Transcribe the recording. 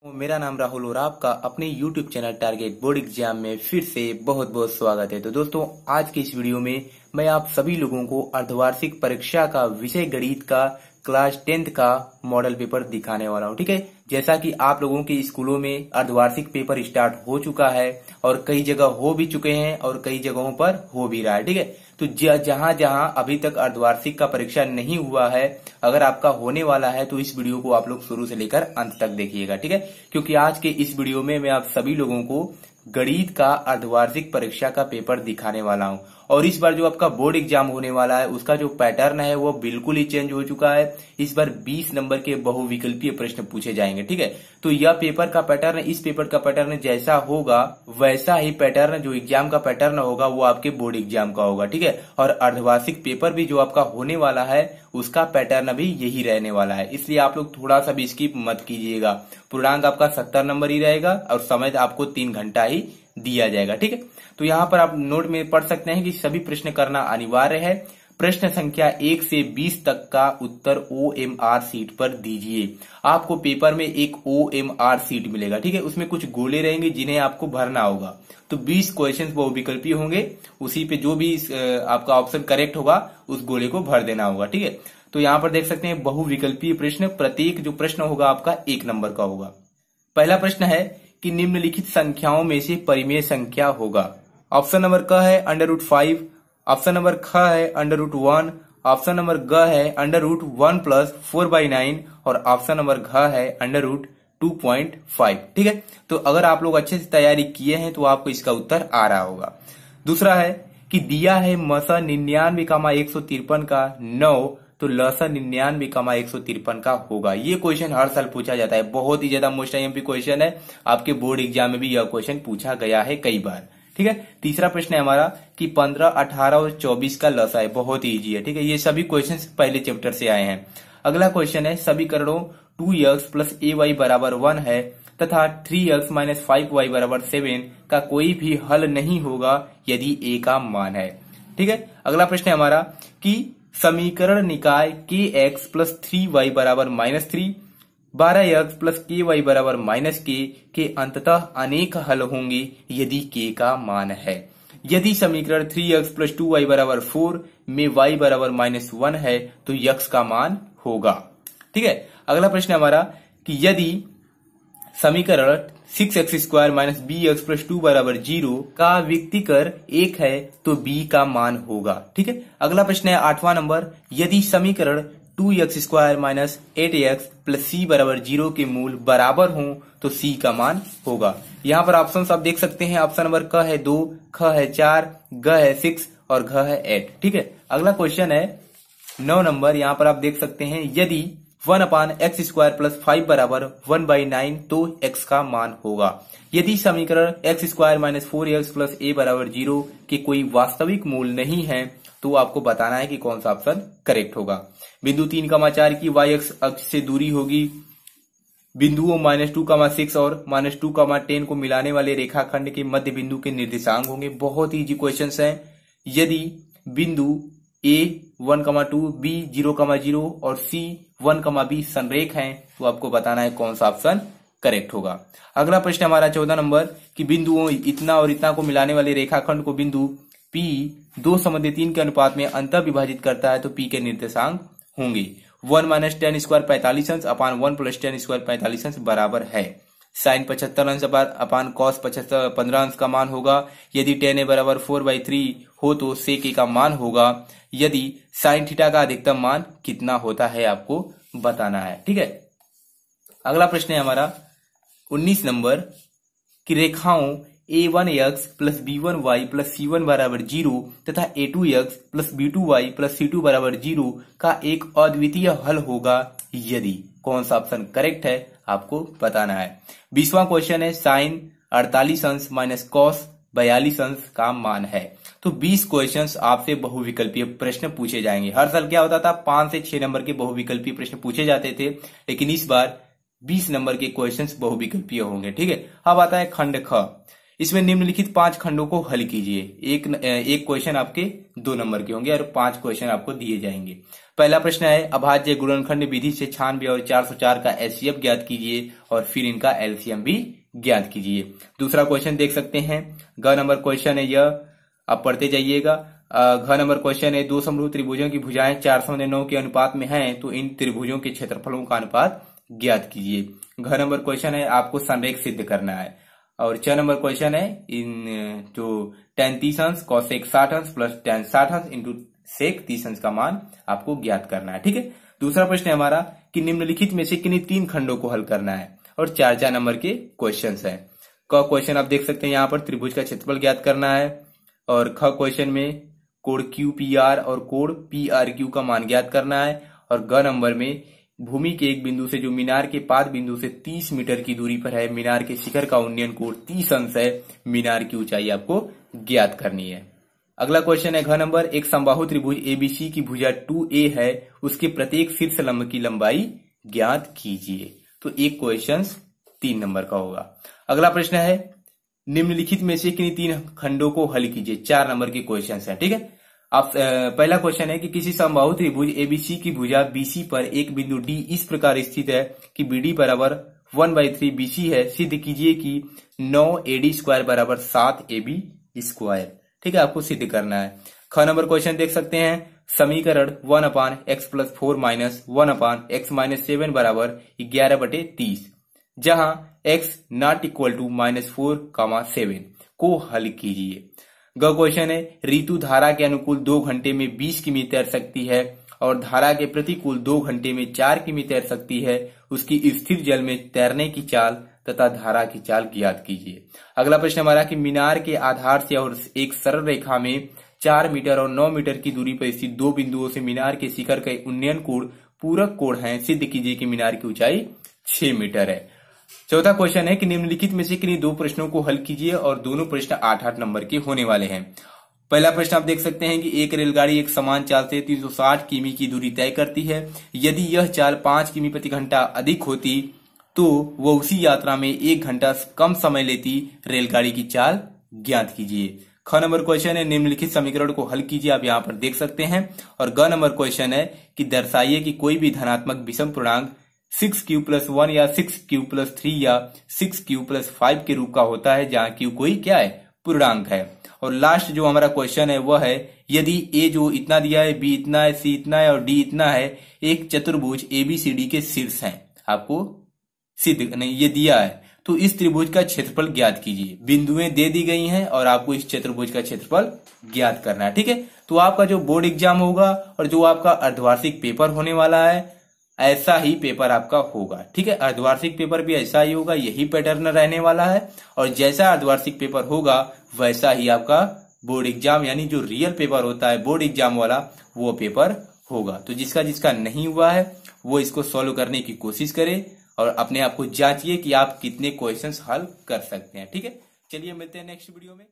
मेरा नाम राहुल और आपका अपने YouTube channel target board exam में फिर से बहुत बहुत स्वागत है। तो दोस्तों, आज के इस वीडियो में मैं आप सभी लोगों को अर्धवार्षिक परीक्षा का विषय गणित का क्लास 10th का मॉडल पेपर दिखाने वाला हूँ। ठीक है, जैसा कि आप लोगों के स्कूलों में अर्धवार्षिक पेपर स्टार्ट हो चुका है और कई जगह हो भी चुके हैं और कई जगहों पर हो भी रहा है। ठीक है, तो जहां जहां अभी तक अर्धवार्षिक का परीक्षा नहीं हुआ है, अगर आपका होने वाला है तो इस वीडियो को आप लोग शुरू से लेकर अंत तक देखिएगा। ठीक है, क्योंकि आज के इस वीडियो में मैं आप सभी लोगों को गणित का अर्धवार्षिक परीक्षा का पेपर दिखाने वाला हूं। और इस बार जो आपका बोर्ड एग्जाम होने वाला है उसका जो पैटर्न है वो बिल्कुल ही चेंज हो चुका है। इस बार 20 नंबर के बहुविकल्पीय प्रश्न पूछे जाएंगे। ठीक है, तो यह पेपर का पैटर्न, इस पेपर का पैटर्न जैसा होगा वैसा ही पैटर्न जो एग्जाम का पैटर्न होगा वो आपके बोर्ड एग्जाम का होगा। ठीक है, और अर्धवार्षिक पेपर भी जो आपका होने वाला है उसका पैटर्न भी यही रहने वाला है, इसलिए आप लोग थोड़ा सा भी स्किप मत कीजिएगा। पूर्णांक आपका 70 नंबर ही रहेगा और समय आपको 3 घंटा ही दिया जाएगा। ठीक है, तो यहाँ पर आप नोट में पढ़ सकते हैं कि सभी प्रश्न करना अनिवार्य है। प्रश्न संख्या 1 से 20 तक का उत्तर OMR सीट पर दीजिए। आपको पेपर में एक OMR सीट मिलेगा। ठीक है, उसमें कुछ गोले रहेंगे जिन्हें आपको भरना होगा। तो 20 क्वेश्चन बहुविकल्पीय होंगे, उसी पे जो भी आपका ऑप्शन करेक्ट होगा उस गोले को भर देना होगा। ठीक है, तो यहाँ पर देख सकते हैं बहुविकल्पीय प्रश्न, प्रत्येक जो प्रश्न होगा आपका 1 नंबर का होगा। पहला प्रश्न है कि निम्नलिखित संख्याओं में से परिमेय संख्या होगा। ऑप्शन नंबर क है √5, ऑप्शन नंबर ख है √1, ऑप्शन नंबर ग है √1 + 4/9 और ऑप्शन नंबर घ है √2.5। ठीक है, तो अगर आप लोग अच्छे से तैयारी किए हैं तो आपको इसका उत्तर आ रहा होगा। दूसरा है कि दिया है मसा 99,153 का 9, तो लसा 99,153 का होगा। ये क्वेश्चन हर साल पूछा जाता है, बहुत ही ज्यादा मोस्ट आईएमपी क्वेश्चन है। आपके बोर्ड एग्जाम में भी यह क्वेश्चन पूछा गया है कई बार। ठीक है, तीसरा प्रश्न है हमारा कि 15, 18 और 24 का लसा है, बहुत ही ईजी है। ठीक है, ये सभी क्वेश्चन पहले चैप्टर से आए हैं। अगला क्वेश्चन है समीकरणों 2x + ay = 1 है तथा 3x - 5y = 7 का कोई भी हल नहीं होगा यदि a का मान है। ठीक है, अगला प्रश्न है हमारा कि समीकरण निकाय kx + 3y = -3, 12x + ky = -k के अंततः अनेक हल होंगे यदि k का मान है। यदि समीकरण 3x + 2y = 4 में y = -1 है तो x का मान होगा। ठीक है, अगला प्रश्न हमारा कि यदि समीकरण 6x² - bx + 2 = 0 का विकर्ण 1 है तो b का मान होगा। ठीक है, अगला प्रश्न है 8वां नंबर, यदि समीकरण 2x² - 8x + c = 0 के मूल बराबर हों तो c का मान होगा। यहाँ पर ऑप्शन आप देख सकते हैं। ऑप्शन नंबर क है 2, ख है 4, ग है 6 और घ है 8। ठीक है, अगला क्वेश्चन है 9 नंबर, यहाँ पर आप देख सकते हैं यदि 1/x² + 5 = 1/9 तो x का मान होगा। यदि समीकरण x² - 4x + a = 0 के कोई वास्तविक मूल नहीं है तो आपको बताना है कि कौन सा ऑप्शन करेक्ट होगा। बिंदु 3,4 की y अक्ष से दूरी होगी। बिंदुओं -2,6 और -2,10 को मिलाने वाले रेखाखंड के मध्य बिंदु के निर्देशांक होंगे। बहुत ही इजी क्वेश्चंस हैं। यदि बिंदु A 1,2, B 0,0 और C 1,B संरेख हैं तो आपको बताना है कौन सा ऑप्शन करेक्ट होगा। अगला प्रश्न हमारा 14 नंबर कि बिंदुओं इतना और इतना को मिलाने वाले रेखाखंड को बिंदु P 2:3 के अनुपात में अंतः विभाजित करता है तो P के निर्देशांक होंगे 1 - tan² 45 अंश अपान 1 + tan² 45 अंश बराबर है sin 75 अंश अपान cos 15 अंश का मान होगा। यदि tan a = 4/3 हो तो sec a का मान होगा। यदि sin थीटा का अधिकतम मान कितना होता है आपको बताना है। ठीक है, अगला प्रश्न है हमारा 19 नंबर कि रेखाओं a1x + b1y + c1 = 0 तथा a2x + b2y + c2 = 0 का एक अद्वितीय हल होगा यदि कौन सा ऑप्शन करेक्ट है आपको बताना है। 20वां क्वेश्चन है sin 48 अंश - cos 42 अंश का मान है। तो 20 क्वेश्चंस आपसे बहुविकल्पीय प्रश्न पूछे जाएंगे। हर साल क्या होता था 5 से 6 नंबर के बहुविकल्पीय प्रश्न पूछे जाते थे, लेकिन इस बार 20 नंबर के क्वेश्चंस बहुविकल्पीय होंगे। ठीक है, अब आता है खंड ख। इसमें निम्नलिखित 5 खंडों को हल कीजिए। एक क्वेश्चन आपके 2 नंबर के होंगे और 5 क्वेश्चन आपको दिए जाएंगे। पहला प्रश्न है अभाज्य गुणनखंड विधि से 96 और 404 का एचसीएफ ज्ञात कीजिए और फिर इनका एलसीएम भी ज्ञात कीजिए। दूसरा क्वेश्चन देख सकते हैं, ग नंबर क्वेश्चन है यह, आप पढ़ते जाइएगा। घ नंबर क्वेश्चन है, दो समरूप त्रिभुजों की भुजाएं 4:9 के अनुपात में हैं, तो इन त्रिभुजों के क्षेत्रफलों का अनुपात ज्ञात कीजिए। घ नंबर क्वेश्चन है आपको संरेख सिद्ध करना है। और च नंबर क्वेश्चन है इन जो tan 30 अंश cosec 60 अंश प्लस tan 60 अंश इंटू sec 30 अंश का मान आपको ज्ञात करना है। ठीक है। दूसरा प्रश्न है हमारा कि निम्नलिखित में से किन्हीं 3 खंडों को हल करना है और 4 नंबर के क्वेश्चन है। क क्वेश्चन आप देख सकते हैं यहाँ पर त्रिभुज का क्षेत्रफल ज्ञात करना है और ख क्वेश्चन में कोण QPR और कोण PRQ का मान ज्ञात करना है और ग नंबर में भूमि के एक बिंदु से जो मीनार के पाद बिंदु से 30 मीटर की दूरी पर है, मीनार के शिखर का उन्नयन कोण 30 अंश है, मीनार की ऊंचाई आपको ज्ञात करनी है। अगला क्वेश्चन है घ नंबर, एक समबाहु त्रिभुज ABC की भुजा 2A है, उसके प्रत्येक शीर्ष लंब की लंबाई ज्ञात कीजिए। तो एक क्वेश्चन 3 नंबर का होगा। अगला प्रश्न है निम्नलिखित में से किन्हीं 3 खंडों को हल कीजिए। 4 नंबर के क्वेश्चन है। ठीक है। आप पहला क्वेश्चन है कि किसी समबाहु त्रिभुज ABC की भुजा BC पर एक बिंदु D इस प्रकार स्थित है कि BD बराबर 1/3 BC है, सिद्ध कीजिए कि 9 AD स्क्वायर बराबर 7 AB स्क्वायर। ठीक है, आपको सिद्ध करना है। ख नंबर क्वेश्चन देख सकते हैं, समीकरण 1/x + 4 - 1/x - 7 बराबर 11/30 जहां x ≠ -4, 7 को हल कीजिए। ग क्वेश्चन है ऋतु धारा के अनुकूल 2 घंटे में 20 किमी तैर सकती है और धारा के प्रतिकूल 2 घंटे में 4 किमी तैर सकती है, उसकी स्थिर जल में तैरने की चाल तथा धारा की चाल ज्ञात कीजिए। अगला प्रश्न हमारा कि मीनार के आधार से और एक सरल रेखा में 4 मीटर और 9 मीटर की दूरी पर स्थित 2 बिंदुओं से मीनार के शिखर के उन्नयन कोण पूरक कोण हैं, सिद्ध कीजिए कि मीनार की ऊंचाई 6 मीटर है। चौथा क्वेश्चन है कि निम्नलिखित में से किन्हीं 2 प्रश्नों को हल कीजिए और दोनों प्रश्न 8-8 नंबर के होने वाले हैं। पहला प्रश्न आप देख सकते हैं कि एक रेलगाड़ी एक समान चाल से 360 किमी की दूरी तय करती है। यदि यह चाल 5 किमी प्रति घंटा अधिक होती तो वह उसी यात्रा में 1 घंटा कम समय लेती। रेलगाड़ी की चाल ज्ञात कीजिए। ख नंबर क्वेश्चन है निम्नलिखित समीकरण को हल कीजिए, आप यहाँ पर देख सकते हैं। और ग नंबर क्वेश्चन है कि दर्शाइए कि कोई भी धनात्मक विषम पूर्णांक 6q + 1 या 6q + 3 या 6q + 5 के रूप का होता है, जहां q कोई क्या है, पूर्णांक है। और लास्ट जो हमारा क्वेश्चन है वह है यदि a जो इतना दिया है, b इतना है, c इतना है और d इतना है, एक चतुर्भुज ABCD के शीर्ष हैं, आपको सिद्ध नहीं ये दिया है, तो इस त्रिभुज का क्षेत्रफल ज्ञात कीजिए। बिंदुएं दे दी गई हैं और आपको इस चतुर्भुज का क्षेत्रफल ज्ञात करना है। ठीक है। तो आपका जो बोर्ड एग्जाम होगा और जो आपका अर्धवार्षिक पेपर होने वाला है, ऐसा ही पेपर आपका होगा। ठीक है। अर्धवार्षिक पेपर भी ऐसा ही होगा, यही पैटर्न रहने वाला है और जैसा अर्धवार्षिक पेपर होगा वैसा ही आपका बोर्ड एग्जाम यानी जो रियल पेपर होता है बोर्ड एग्जाम वाला, वो पेपर होगा। तो जिसका जिसका नहीं हुआ है वो इसको सॉल्व करने की कोशिश करे और अपने आप को जांचिए कि आप कितने क्वेश्चंस हल कर सकते हैं। ठीक है। चलिए मिलते हैं नेक्स्ट वीडियो में।